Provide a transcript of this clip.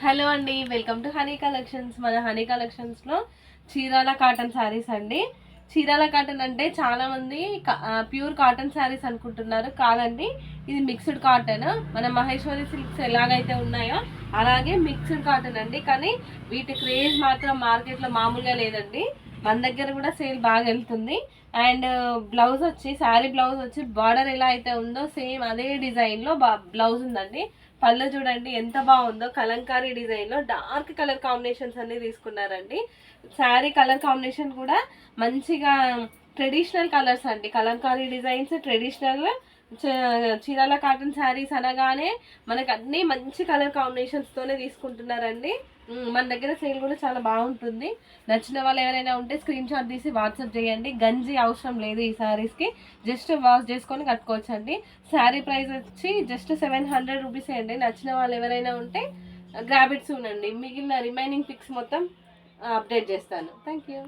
Hello అండి, welcome to honey collections. మన honey కలెక్షన్స్లో చీరాల కాటన్ శారీస్ అండి. చీరాల కాటన్ అంటే చాలామంది ప్యూర్ కాటన్ శారీస్ అనుకుంటున్నారు. కాదండి, ఇది మిక్స్డ్ కాటన్. మన మహేశ్వరి సిల్క్స్ ఎలాగైతే ఉన్నాయో అలాగే మిక్స్డ్ కాటన్ అండి. కానీ వీటి క్రేజ్ మాత్రం మార్కెట్లో మామూలుగా లేదండి. మన దగ్గర కూడా సేల్ బాగా వెళ్తుంది. అండ్ బ్లౌజ్ వచ్చి శారీ బ్లౌజ్ వచ్చి బార్డర్ ఎలా అయితే ఉందో సేమ్ అదే డిజైన్లో బ్లౌజ్ ఉందండి. పళ్ళు చూడండి ఎంత బాగుందో, కలంకారీ డిజైన్లో డార్క్ కలర్ కాంబినేషన్స్ అన్ని తీసుకున్నారండి. శారీ కలర్ కాంబినేషన్ కూడా మంచిగా ట్రెడిషనల్ కలర్స్ అండి. Kalamkari designs traditional. Chirala cotton saris అనగానే మనకు అన్ని మంచి కలర్ కాంబినేషన్స్తోనే తీసుకుంటున్నారండి. మన దగ్గర సేల్ కూడా చాలా బాగుంటుంది. నచ్చిన వాళ్ళు ఎవరైనా ఉంటే స్క్రీన్ షాట్ తీసి వాట్సాప్ చేయండి. గంజి అవసరం లేదు ఈ శారీస్కి, జస్ట్ వాష్ చేసుకొని కట్టుకోవచ్చు అండి. శారీ ప్రైస్ వచ్చి జస్ట్ 700 రూపీసే అండి. నచ్చిన వాళ్ళు ఎవరైనా ఉంటే గ్రాబ్ ఇట్ సూన్ అండి. మిగిలిన రిమైనింగ్ పిక్స్ మొత్తం అప్డేట్ చేస్తాను. Thank you.